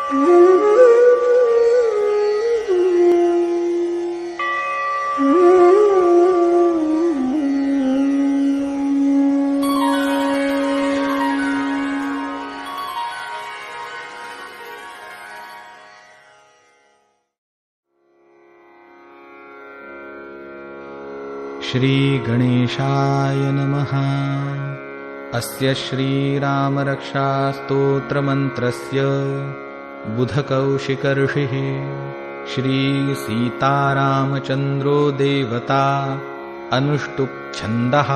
श्रीगणेशाय नमः। अस्य श्रीरामरक्षास्तोत्रमन्त्रस्य बुधकौशिकऋषिः श्रीसीतारामचन्द्रो देवता अनुष्टुप्छन्दः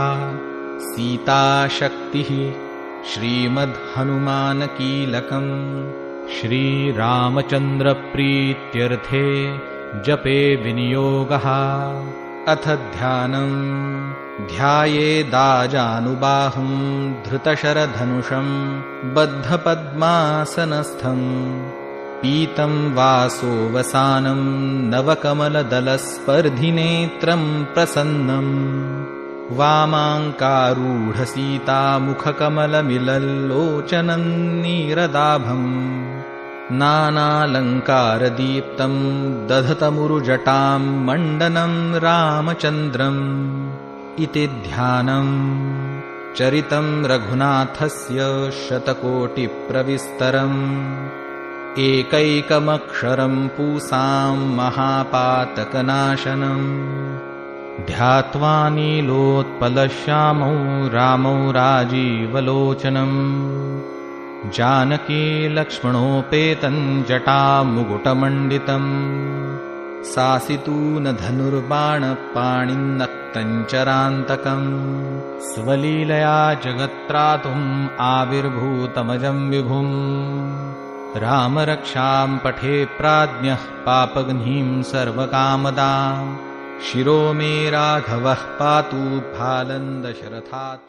सीताशक्तिः श्रीमद्हनुमानकीलकम् श्रीरामचन्द्रप्रीत्यर्थे जपे विनियोगः। अथ ध्यानम्। ध्यायेदाजानुबाहुं धृतशरधनुषं बद्धपद्मासनस्थं पीतं वासोवसानं नवकमलदलस्पर्धिनेत्रं प्रसन्नं वामाङ्कारूढसीतामुखकमलमिलल्लोचनं नीरदाभम् नानालङ्कारदीप्तं दधतमुरुजटां मण्डनं रामचन्द्रम् इति ध्यानम्। चरितं रघुनाथस्य शतकोटिप्रविस्तरम् एकैकमक्षरं पूसां महापातकनाशनम् ध्यात्वा नीलोत्पलश्यामौ रामौ राजीवलोचनम् जानकी लक्ष्मणोपेतं जटामुकुटमण्डितम् सासितूनधनुर्बाणपाणिन्नक्तं चरान्तकम् स्वलीलया जगत्त्रातुम् आविर्भूतमजं विभुम् रामरक्षां पठे प्राज्ञः पापघ्नीं सर्वकामदां शिरो मे राघवः पातु फालं दशरथात्मजः।